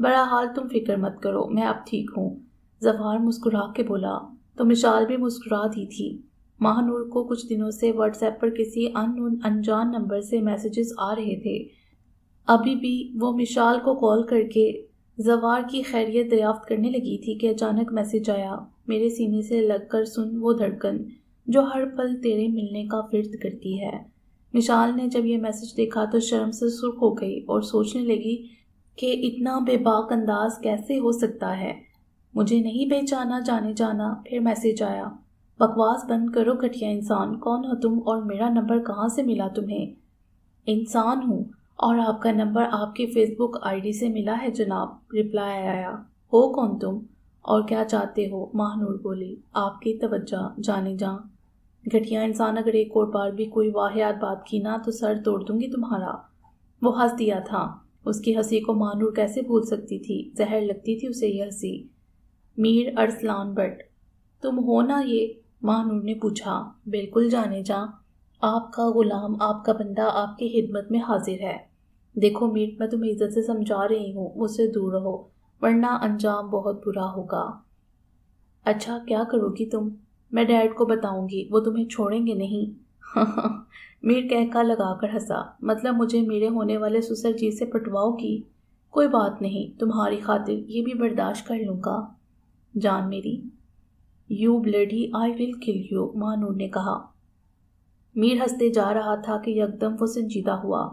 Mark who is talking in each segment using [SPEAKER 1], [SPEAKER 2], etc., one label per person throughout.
[SPEAKER 1] بہرحال تم فکر مت کرو، میں اب ٹھیک ہوں، ظفار مسکرا کے بولا۔ تو مشال بھی مسکرا دی تھی۔ ماہ نور کو کچھ دنوں سے واٹس ایپ پر کسی انجان نمبر سے میسیجز آ رہے تھے۔ ابھی بھی وہ مشال کو کال کر کے زوار کی خیریت دریافت کرنے لگی تھی کہ اچانک میسیج آیا، میرے سینے سے لگ کر سن وہ دھڑکن جو ہر پل تیرے ملنے کا فرد کرتی ہے۔ مشال نے جب یہ میسیج دیکھا تو شرم سے سرخ ہو گئی اور سوچنے لگی کہ اتنا بے باک انداز کیسے ہو سکتا ہے۔ مجھے نہیں پہچانا جانے جانا، پھر میسیج آیا، بکواس بند کرو گھٹیا انسان، کون ہو تم اور میرا نمبر کہاں سے ملا تمہیں؟ انسان ہوں اور آپ کا نمبر آپ کی فیس بک آئی ڈی سے ملا ہے جناب، رپلائی آیا۔ ہو کون تم اور کیا چاہتے ہو؟ ماہ نور بولی۔ آپ کی توجہ جانے جاں، گھٹیا انسان، اگر ایک اور بار بھی کوئی واحد بات کی نا تو سر توڑ دوں گی تمہارا۔ وہ ہنس دیا تھا۔ اس کی ہنسی کو ماہ نور کیسے بھول سکتی تھی؟ زہر لگتی تھی اسے یہ ہنسی۔ میر ارسلان بٹ تم ہو نا یہ؟ ماہ نور نے پوچھا۔ بالکل جانے جاں، آپ کا غلام، آپ کا بندہ آپ کی خدمت میں حاضر ہے۔ دیکھو میر، میں تمہیں عزت سے سمجھا رہی ہوں، مجھ سے دور رہو ورنہ انجام بہت برا ہوگا۔ اچھا کیا کرو گی تم؟ میں ڈیڈ کو بتاؤں گی، وہ تمہیں چھوڑیں گے نہیں۔ میر کہکا لگا کر ہنسا۔ مطلب مجھے میرے ہونے والے سسر جی سے پٹواؤ گی؟ کوئی بات نہیں، تمہاری خاطر یہ بھی برداشت کر لوں گا جان میری۔ یو بلڈی آئی ول کل یو، ماہ نور نے کہا۔ میر ہنستے جا رہا تھا کہ یکدم وہ سنجیدہ ہوا۔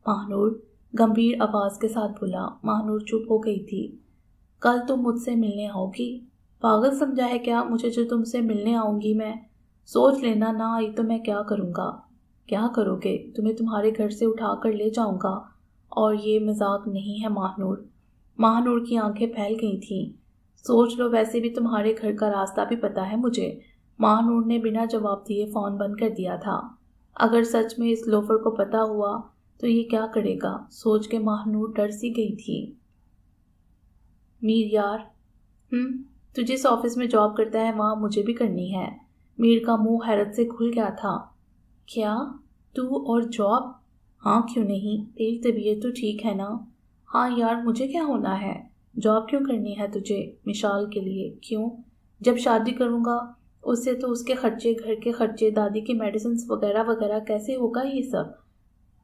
[SPEAKER 1] ماہ نور گمبھیر آواز کے ساتھ بولا۔ ماہ نور چپ ہو گئی تھی۔ کل تم مجھ سے ملنے آؤ گی؟ پاگل سمجھا ہے کیا مجھے جو تم سے ملنے آؤں گی میں؟ سوچ لینا، نہ آئی تو میں کیا کروں گا؟ کیا کرو گے؟ تمہیں تمہارے گھر سے اٹھا کر لے جاؤں گا، اور یہ مذاق نہیں ہے ماہ نور۔ ماہ نور کی آنکھیں پھیل گئی تھیں۔ سوچ لو، ویسے بھی تمہارے گھر کا راستہ بھی پتہ ہے مجھے۔ ماہ نور نے بنا جواب دیے فون بند کر دیا تھا۔ اگر سچ میں اس لوفر کو پتہ ہوا تو یہ کیا کرے گا، سوچ کے ماہ نور ڈر سی گئی تھی۔ میر یار، تو جس آفس میں جاب کرتا ہے وہاں مجھے بھی کرنی ہے۔ میر کا منہ حیرت سے کھل گیا تھا۔ کیا تو اور جاب؟ ہاں کیوں نہیں، تیری طبیعت تو ٹھیک ہے نا؟ ہاں یار، مجھے کیا ہونا ہے؟ جاب کیوں کرنی ہے تجھے؟ مشال کے لیے۔ کیوں؟ جب شادی کروں گا اس سے تو اس کے خرچے، گھر کے خرچے، دادی کی میڈیسنز وغیرہ وغیرہ، کیسے ہوگا یہ سب؟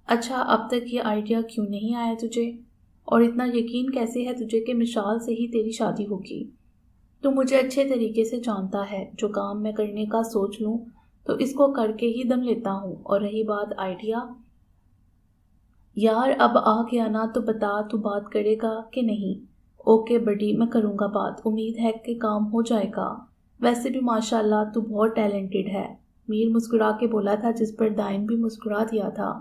[SPEAKER 1] اچھا اب تک یہ آئیڈیا کیوں نہیں آیا تجھے؟ اور اتنا یقین کیسے ہے تجھے کہ مشال سے ہی تیری شادی ہوگی؟ تو مجھے اچھے طریقے سے جانتا ہے، جو کام میں کرنے کا سوچ لوں تو اس کو کر کے ہی دم لیتا ہوں۔ اور رہی بات آئیڈیا، یار اب آ گیا نا تو بتا، تو بات کرے گا کہ نہیں؟ اوکے بڈی، میں کروں گا بات، امید ہے کہ کام ہو جائے گا۔ ویسے بھی ماشاءاللہ تو بہت ٹیلنٹڈ ہے، میر مسکرا کے بولا تھا، جس پر دائم بھی مسکرا دیا تھا۔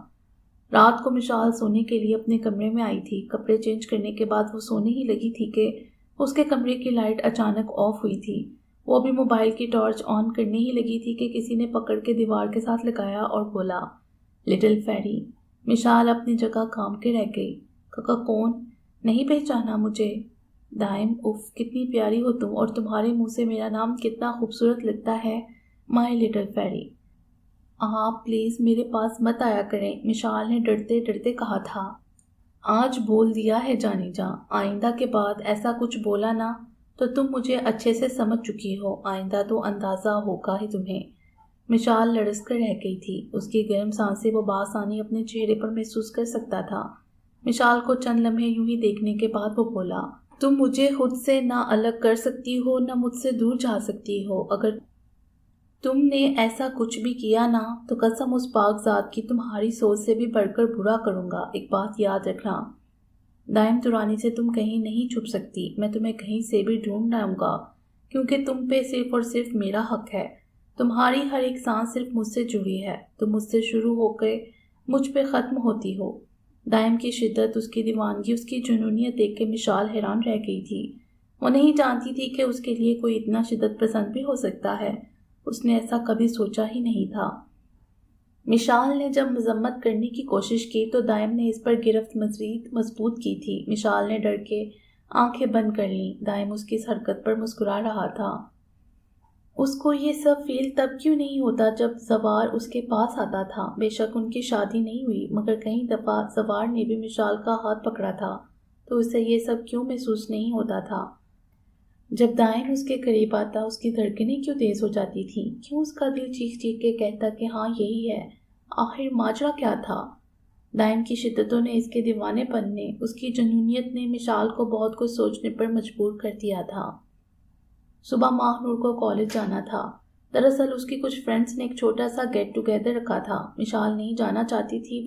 [SPEAKER 1] رات کو مشال سونے کے لیے اپنے کمرے میں آئی تھی۔ کپڑے چینج کرنے کے بعد وہ سونے ہی لگی تھی کہ اس کے کمرے کی لائٹ اچانک آف ہوئی تھی۔ وہ بھی موبائل کی ٹارچ آن کرنے ہی لگی تھی کہ کسی نے پکڑ کے دیوار کے ساتھ لگایا اور بولا، لٹل فیری۔ مشال اپنی جگہ کام کے رہ گئی۔ ککا کون؟ نہیں پہچانا مجھے؟ دائم، اف کتنی پیاری ہو تم، اور تمہارے منہ سے میرا نام کتنا خوبصورت لگتا ہے، مائی لٹل فیری۔ آپ پلیز میرے پاس مت آیا کریں، مشال نے ڈرتے ڈرتے کہا تھا۔ آج بول دیا ہے جانی جاں، آئندہ کے بعد ایسا کچھ بولا نا تو تم مجھے اچھے سے سمجھ چکی ہو، آئندہ تو اندازہ ہوگا ہی تمہیں۔ مشال لڑس کر رہ گئی تھی۔ اس کی گرم سانسیں وہ بآسانی اپنے چہرے پر محسوس کر سکتا تھا۔ مشال کو چند لمحے یوں ہی دیکھنے کے بعد وہ بولا، تم مجھے خود سے نہ الگ کر سکتی ہو نہ مجھ سے دور جا سکتی ہو۔ اگر تم نے ایسا کچھ بھی کیا نا تو قسم اس پاک ذات کی تمہاری سوچ سے بھی بڑھ کر برا کروں گا۔ ایک بات یاد رکھنا، دائم ترانی سے تم کہیں نہیں چھپ سکتی، میں تمہیں کہیں سے بھی ڈھونڈ لاؤں گا، کیونکہ تم پہ صرف اور صرف میرا حق ہے۔ تمہاری ہر ایک سانس صرف مجھ سے جڑی ہے، تم مجھ سے شروع ہو کے مجھ پہ ختم ہوتی ہو۔ دائم کی شدت، اس کی دیوانگی، اس کی جنونیت دیکھ کے مشال حیران رہ گئی تھی۔ وہ نہیں جانتی تھی کہ اس کے لیے کوئی اتنا شدت پسند بھی ہو سکتا ہے۔ اس نے ایسا کبھی سوچا ہی نہیں تھا۔ مشال نے جب مذمت کرنے کی کوشش کی تو دائم نے اس پر گرفت مزید مضبوط کی تھی۔ مشال نے ڈر کے آنکھیں بند کر لیں۔ دائم اس کی اس حرکت پر مسکرا رہا تھا۔ اس کو یہ سب فیل تب کیوں نہیں ہوتا جب زوار اس کے پاس آتا تھا؟ بے شک ان کی شادی نہیں ہوئی، مگر کئی دفعہ زوار نے بھی مشال کا ہاتھ پکڑا تھا تو اسے یہ سب کیوں محسوس نہیں ہوتا تھا؟ جب دائن اس کے قریب آتا اس کی دھڑکنیں کیوں تیز ہو جاتی تھیں؟ کیوں اس کا دل چیخ چیخ کے کہتا کہ ہاں یہی ہے؟ آخر ماجرا کیا تھا؟ دائن کی شدتوں نے، اس کے دیوانے پن نے، اس کی جنونیت نے مشال کو بہت کچھ سوچنے پر مجبور کر دیا تھا۔ صبح ماہ نور کو کالج جانا تھا۔ دراصل اس کی کچھ فرینڈز نے ایک چھوٹا سا گیٹ ٹوگیدر رکھا تھا۔ مشال نہیں جانا چاہتی تھی،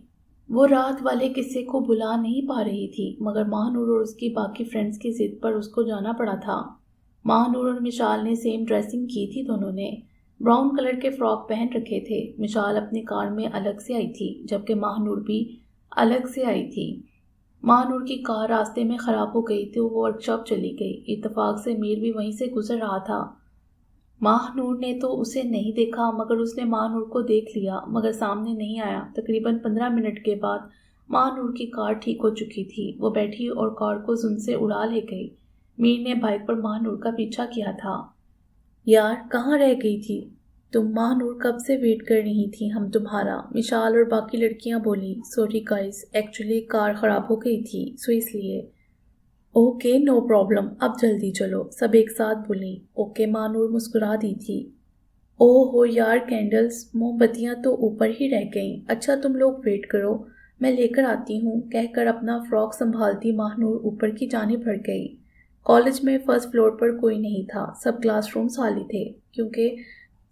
[SPEAKER 1] وہ رات والے قصے کو بھلا نہیں پا رہی تھی، مگر ماہ نور اور اس کی باقی فرینڈز کی ضد پر اس کو جانا پڑا تھا۔ ماہ نور اور مشال نے سیم ڈریسنگ کی تھی، دونوں نے براؤن کلر کے فراک پہن رکھے تھے۔ مشال اپنی کار میں الگ سے آئی تھی، جبکہ ماہ نور بھی الگ سے آئی تھی۔ ماہ نور کی کار راستے میں خراب ہو گئی تو وہ ورک شاپ چلی گئی۔ اتفاق سے میر بھی وہیں سے گزر رہا تھا۔ ماہ نور نے تو اسے نہیں دیکھا، مگر اس نے ماہ نور کو دیکھ لیا، مگر سامنے نہیں آیا۔ تقریباً 15 منٹ کے بعد ماہ نور کی کار ٹھیک ہو چکی تھی۔ وہ بیٹھی اور کار کو زن سے اڑا لے گئی۔ میر نے بائک پر ماہ نور کا پیچھا کیا تھا۔ یار کہاں رہ گئی تھی تم؟ ماہ نور کب سے ویٹ کر رہی تھی ہم تمہارا، مشال اور باقی لڑکیاں بولی۔ سوری گائز، ایکچولی کار خراب ہو گئی تھی سو اس لیے۔ اوکے نو پرابلم، اب جلدی چلو، سب ایک ساتھ بولیں۔ اوکے ماہ نور مسکرا دی تھی۔ او ہو یار، کینڈلز، موم بتیاں تو اوپر ہی رہ گئیں۔ اچھا تم لوگ ویٹ کرو، میں لے کر آتی ہوں، کہہ کر اپنا فراک سنبھالتی ماہ نور اوپر کی جانب بڑھ گئی۔ کالج میں فرسٹ فلور پر کوئی نہیں تھا، سب کلاس رومز خالی تھے، کیونکہ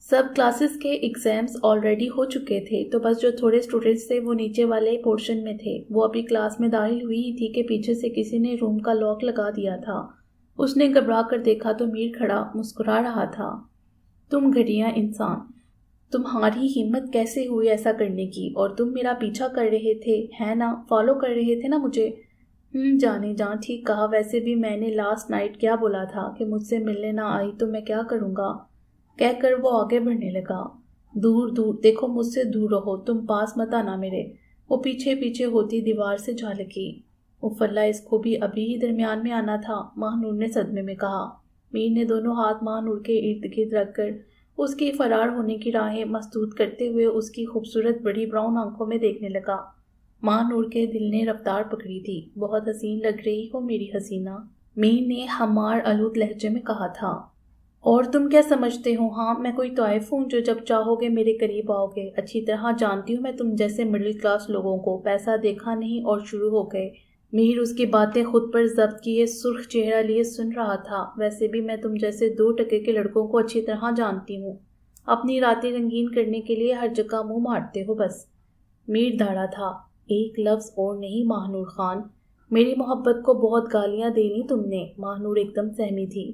[SPEAKER 1] سب کلاسز کے ایگزامز آلریڈی ہو چکے تھے، تو بس جو تھوڑے اسٹوڈنٹس تھے وہ نیچے والے پورشن میں تھے۔ وہ ابھی کلاس میں داخل ہوئی ہی تھی کہ پیچھے سے کسی نے روم کا لاک لگا دیا تھا۔ اس نے گھبرا کر دیکھا تو میر کھڑا مسکرا رہا تھا۔ تم گھٹیا انسان، تمہاری ہمت کیسے ہوئی ایسا کرنے کی؟ اور تم میرا پیچھا کر رہے تھے ہے نا؟ فالو کر رہے تھے نا مجھے؟ جانے جان، ٹھیک کہا۔ ویسے بھی میں نے لاسٹ نائٹ کیا بولا تھا کہ مجھ سے ملنے نہ آئی تو میں کیا کروں گا، کہہ کر وہ آگے بڑھنے لگا۔ دور دور دیکھو، مجھ سے دور رہو، تم پاس مت آنا میرے۔ وہ پیچھے پیچھے ہوتی دیوار سے جا لگی۔ اف اللہ، اس کو بھی ابھی ہی درمیان میں آنا تھا، ماہ نور نے صدمے میں کہا۔ میر نے دونوں ہاتھ ماہ نور کے ارد گرد رکھ کر اس کی فرار ہونے کی راہیں مسدود کرتے ہوئے اس کی خوبصورت بڑی براؤن آنکھوں میں دیکھنے لگا۔ ماہ نور کے دل نے رفتار پکڑی تھی۔ بہت حسین لگ رہی ہو میری حسینہ، میر نے ہمار آلود لہجے میں کہا تھا۔ اور تم کیا سمجھتے ہو؟ ہاں میں کوئی طائف ہوں جو جب چاہو گے میرے قریب آؤ گے؟ اچھی طرح جانتی ہوں میں تم جیسے مڈل کلاس لوگوں کو، پیسہ دیکھا نہیں اور شروع ہو گئے۔ میر اس کی باتیں خود پر ضبط کیے سرخ چہرہ لیے سن رہا تھا۔ ویسے بھی میں تم جیسے 2 ٹکے کے لڑکوں کو اچھی طرح جانتی ہوں، اپنی راتیں رنگین کرنے کے لیے ہر جگہ منہ مارتے ہو بس۔ میر دھاڑا تھا۔ ایک لفظ اور نہیں ماہ نور خان، میری محبت کو بہت گالیاں دینی تم نے۔ ماہ نور ایک دم سہمی تھی۔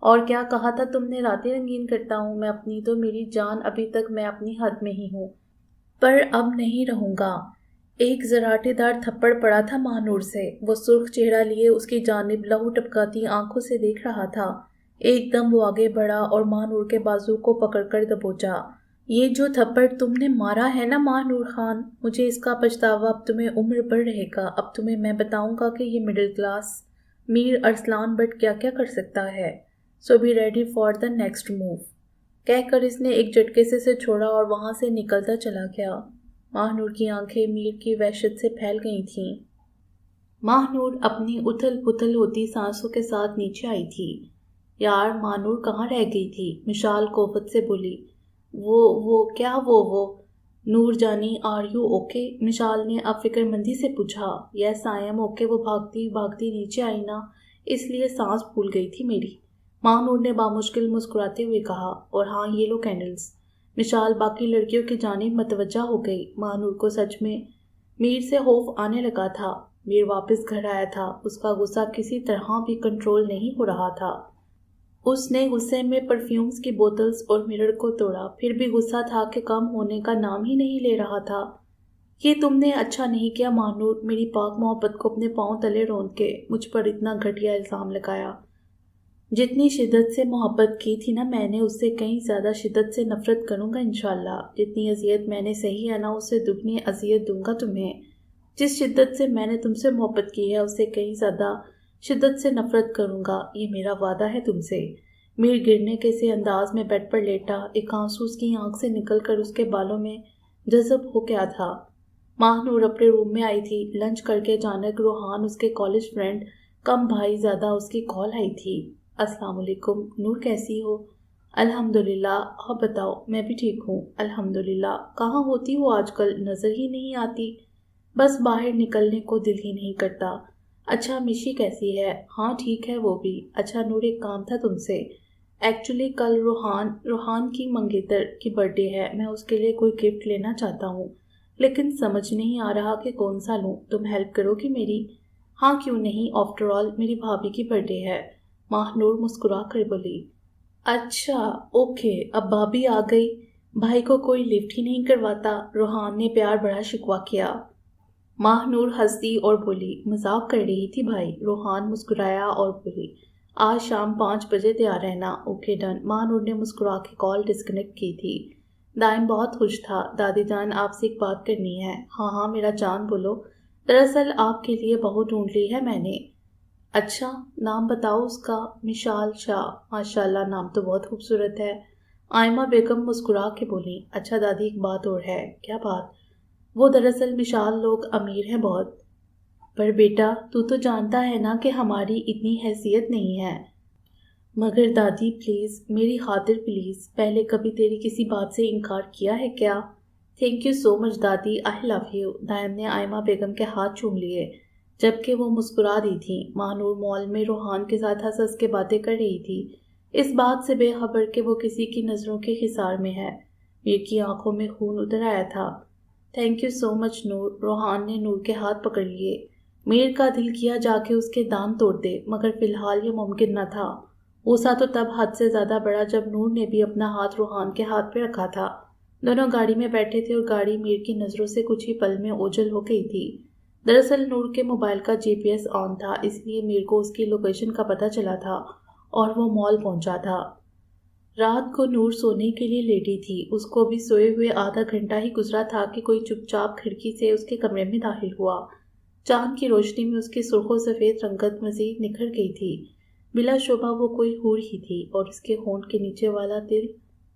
[SPEAKER 1] اور کیا کہا تھا تم نے؟ راتیں رنگین کرتا ہوں میں اپنی؟ تو میری جان، ابھی تک میں اپنی حد میں ہی ہوں، پر اب نہیں رہوں گا۔ ایک زراٹے دار تھپڑ پڑا تھا ماہ نور سے۔ وہ سرخ چہرہ لیے اس کی جانب لہو ٹپکاتی آنکھوں سے دیکھ رہا تھا۔ ایک دم وہ آگے بڑھا اور ماہ نور کے بازو کو پکڑ کر دبوچا۔ یہ جو تھپڑ تم نے مارا ہے نا ماہ نور خان، مجھے اس کا پچھتاوا اب تمہیں عمر بھر رہے گا۔ اب تمہیں میں بتاؤں گا کہ یہ مڈل کلاس میر ارسلان بٹ کیا کیا کر سکتا ہے۔ So be ready for the next move, کہہ کر اس نے ایک جھٹکے سے اسے چھوڑا اور وہاں سے نکلتا چلا گیا۔ ماہ نور کی آنکھیں میر کی وحشت سے پھیل گئی تھیں۔ ماہ نور اپنی اتھل پتھل ہوتی سانسوں کے ساتھ نیچے آئی تھی۔ یار ماہ نور کہاں رہ گئی تھی؟ مشال کوفت سے بولی۔ وہ نور جانی، آر یو اوکے؟ مشال نے اب فکر مندی سے پوچھا۔ یس آئی ایم اوکے۔ وہ بھاگتی بھاگتی نیچے آئی نا، اس لیے سانس پھول گئی تھی میری، ماہ نور نے بامشکل مسکراتے ہوئے کہا۔ اور ہاں یہ لو کینڈلز۔ مشال باقی لڑکیوں کی جانب متوجہ ہو گئی۔ ماہ نور کو سچ میں میر سے خوف آنے لگا تھا۔ میر واپس گھر آیا تھا، اس کا غصہ کسی طرح بھی کنٹرول نہیں ہو رہا تھا۔ اس نے غصے میں پرفیومز کی بوتلز اور مرر کو توڑا، پھر بھی غصہ تھا کہ کم ہونے کا نام ہی نہیں لے رہا تھا۔ یہ تم نے اچھا نہیں کیا ماہ نور، میری پاک محبت کو اپنے پاؤں تلے روند کے مجھ پر اتنا گھٹیا الزام لگایا۔ جتنی شدت سے محبت کی تھی نا میں نے، اس سے کہیں زیادہ شدت سے نفرت کروں گا انشاءاللہ۔ جتنی اذیت میں نے سہی ہے نا، اس سے دگنی اذیت دوں گا تمہیں۔ جس شدت سے میں نے تم سے محبت کی ہے، اس سے کہیں زیادہ شدت سے نفرت کروں گا، یہ میرا وعدہ ہے تم سے۔ میر گرنے کے سے انداز میں بیڈ پر لیٹا، ایک آنسو اس کی آنکھ سے نکل کر اس کے بالوں میں جذب ہو گیا تھا۔ ماہ نور اپنے روم میں آئی تھی۔ لنچ کر کے اچانک روحان اس کے کالج فرینڈ کم بھائی زیادہ اس کی کال آئی تھی۔ السلام علیکم نور، کیسی ہو؟ الحمدللہ، آپ بتاؤ؟ میں بھی ٹھیک ہوں الحمدللہ۔ کہاں ہوتی ہو آج کل؟ نظر ہی نہیں آتی۔ بس باہر نکلنے کو دل ہی نہیں کرتا۔ اچھا مشی کیسی ہے؟ ہاں ٹھیک ہے وہ بھی۔ اچھا نور، ایک کام تھا تم سے۔ ایکچولی کل روحان کی منگیتر کی برتھ ڈے ہے۔ میں اس کے لیے کوئی گفٹ لینا چاہتا ہوں، لیکن سمجھ نہیں آ رہا کہ کون سا لوں۔ تم ہیلپ کرو گی میری؟ ہاں کیوں نہیں، آفٹر آل میری بھابھی کی برتھ ڈے ہے۔ ماہ نور مسکرا کر بولی۔ اچھا اوکے، اب بھابھی آ گئی، بھائی کو کوئی لفٹ ہی نہیں کرواتا؟ روحان نے پیار بڑا شکوہ کیا۔ ماہ نور ہنسی اور بولی، مذاق کر رہی تھی بھائی۔ روحان مسکرایا اور بولی، آج شام 5 بجے تیار رہنا۔ Okay done. ماہ نور نے مسکرا کے کال ڈسکنیکٹ کی تھی۔ دائم بہت خوش تھا۔ دادی جان آپ سے ایک بات کرنی ہے۔ ہاں ہاں میرا جان بولو۔ دراصل آپ کے لیے بہو ڈھونڈ لی ہے میں نے۔ اچھا نام بتاؤ اس کا؟ مشال شاہ۔ ماشاءاللہ نام تو بہت خوبصورت ہے۔ آئمہ بیگم مسکرا کے بولی۔ اچھا دادی ایک بات اور ہے۔ کیا بات؟ وہ دراصل مشال لوگ امیر ہیں بہت، پر بیٹا تو جانتا ہے نا کہ ہماری اتنی حیثیت نہیں ہے۔ مگر دادی پلیز میری خاطر پلیز، پہلے کبھی تیری کسی بات سے انکار کیا ہے کیا؟ تھینک یو سو مچ دادی، آئی لو یو۔ دائم نے آئمہ بیگم کے ہاتھ چوم لیے جبکہ وہ مسکرا دی تھی۔ ماہ نور مال میں روحان کے ساتھ ہنس ہنس کے باتیں کر رہی تھی، اس بات سے بے خبر کہ وہ کسی کی نظروں کے حصار میں ہے۔ میر کی آنکھوں میں خون اتر آیا تھا۔ تھینک یو سو مچ نور۔ روحان نے نور کے ہاتھ پکڑ لیے۔ میر کا دل کیا جا کے اس کے دان توڑ دے، مگر فی الحال یہ ممکن نہ تھا۔ غصہ تو تب حد سے زیادہ بڑا جب نور نے بھی اپنا ہاتھ روحان کے ہاتھ پہ رکھا تھا۔ دونوں گاڑی میں بیٹھے تھے اور گاڑی میر کی نظروں سے کچھ ہی پل میں اوجھل ہو گئی تھی۔ دراصل نور کے موبائل کا GPS آن تھا، اس لیے میر کو اس کی لوکیشن کا پتہ چلا تھا اور وہ مال پہنچا تھا۔ رات کو نور سونے کے لیے لیٹی تھی۔ اس کو بھی سوئے ہوئے آدھا گھنٹہ ہی گزرا تھا کہ کوئی چپ چاپ کھڑکی سے اس کے کمرے میں داخل ہوا۔ چاند کی روشنی میں اس کی سرخ و سفید رنگت مزید نکھر گئی تھی۔ بلا شبہ وہ کوئی حور ہی تھی، اور اس کے ہونٹ کے نیچے والا دل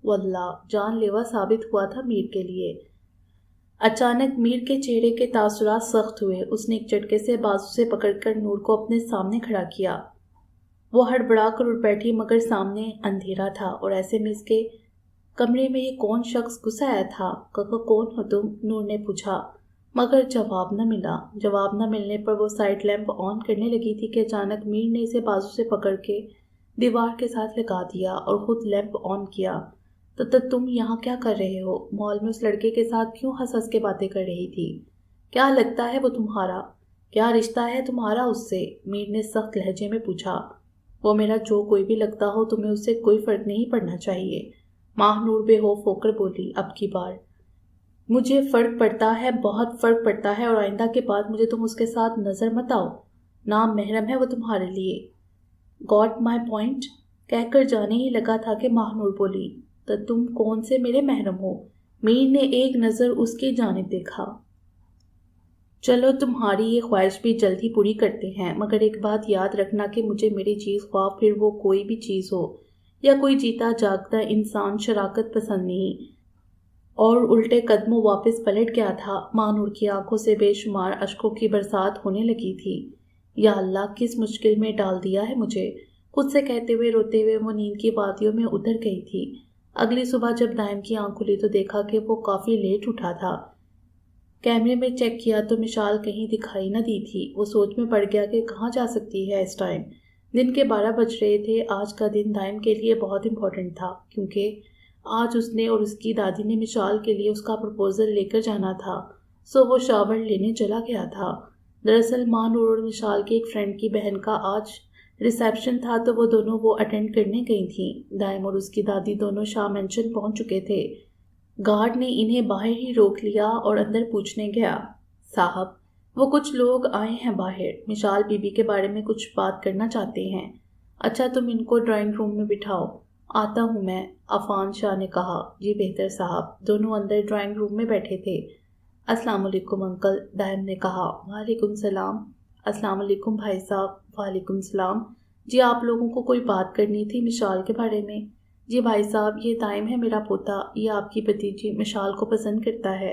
[SPEAKER 1] واللہ جان لیوا ثابت ہوا تھا میر کے لیے۔ اچانک میر کے چہرے کے تاثرات سخت ہوئے۔ اس نے ایک جھٹکے سے بازو سے پکڑ کر نور کو اپنے سامنے کھڑا کیا۔ وہ ہڑبڑا کر اٹھ بیٹھی، مگر سامنے اندھیرا تھا اور ایسے میں اس کے کمرے میں یہ کون شخص گھس آیا تھا؟ کاکا کون ہو تم؟ نور نے پوچھا، مگر جواب نہ ملا۔ جواب نہ ملنے پر وہ سائڈ لیمپ آن کرنے لگی تھی کہ اچانک میر نے اسے بازو سے پکڑ کے دیوار کے ساتھ لگا دیا اور خود لیمپ آن کیا۔ تو تم یہاں کیا کر رہے ہو؟ مال میں اس لڑکے کے ساتھ کیوں ہنس ہنس کے باتیں کر رہی تھی؟ کیا لگتا ہے وہ تمہارا؟ کیا رشتہ ہے تمہارا اس سے؟ میر نے سخت لہجے میں پوچھا۔ وہ میرا جو کوئی بھی لگتا ہو تمہیں اس سے کوئی فرق نہیں پڑنا چاہیے۔ ماہ نور بے خوف ہو کر بولی، اب کی بار مجھے فرق پڑتا ہے، بہت فرق پڑتا ہے، اور آئندہ کے بعد مجھے تم اس کے ساتھ نظر مت آؤ۔ نام محرم ہے وہ تمہارے لیے۔ Got my point? کہہ کر جانے ہی لگا تھا کہ ماہ نور بولی، تو تم کون سے میرے محرم ہو؟ میر نے ایک نظر اس کی جانب دیکھا۔ چلو تمہاری یہ خواہش بھی جلد ہی پوری کرتے ہیں، مگر ایک بات یاد رکھنا کہ مجھے میری چیز، خواہ پھر وہ کوئی بھی چیز ہو یا کوئی جیتا جاگتا انسان، شراکت پسند نہیں۔ اور الٹے قدموں واپس پلٹ گیا تھا۔ ماہ نور کی آنکھوں سے بے شمار اشکوں کی برسات ہونے لگی تھی۔ یا اللہ کس مشکل میں ڈال دیا ہے مجھے، خود سے کہتے ہوئے روتے ہوئے وہ نیند کی وادیوں میں اتر گئی تھی۔ اگلی صبح جب دائم کی آنکھ کھلی تو دیکھا کہ وہ کافی لیٹ اٹھا تھا۔ کیمرے میں چیک کیا تو مشال کہیں دکھائی نہ دی تھی۔ وہ سوچ میں پڑ گیا کہ کہاں جا سکتی ہے اس ٹائم۔ دن کے 12 بج رہے تھے۔ آج کا دن دائم کے لیے بہت امپورٹنٹ تھا، کیونکہ آج اس نے اور اس کی دادی نے مشال کے لیے اس کا پرپوزل لے کر جانا تھا، سو وہ شاور لینے چلا گیا تھا۔ دراصل ماہ نور اور مشال کی ایک فرینڈ کی بہن کا آج ریسیپشن تھا، تو وہ دونوں وہ اٹینڈ کرنے گئی تھیں۔ دائم اور اس کی دادی دونوں شاہ مینشن پہنچ چکے تھے۔ گارڈ نے انہیں باہر ہی روک لیا اور اندر پوچھنے گیا، صاحب وہ کچھ لوگ آئے ہیں باہر، مشال بی بی کے بارے میں کچھ بات کرنا چاہتے ہیں۔ اچھا تم ان کو ڈرائنگ روم میں بٹھاؤ، آتا ہوں میں، عفان شاہ نے کہا۔ جی بہتر صاحب۔ دونوں اندر ڈرائنگ روم میں بیٹھے تھے۔ السلام علیکم انکل، دائم نے کہا۔ وعلیکم السلام۔ السلام علیکم بھائی صاحب۔ وعلیکم السلام۔ جی آپ لوگوں کو کوئی بات کرنی تھی مشال کے بارے میں؟ جی بھائی صاحب، یہ دائم ہے میرا پوتا، یہ آپ کی بھتیجی مشال کو پسند کرتا ہے،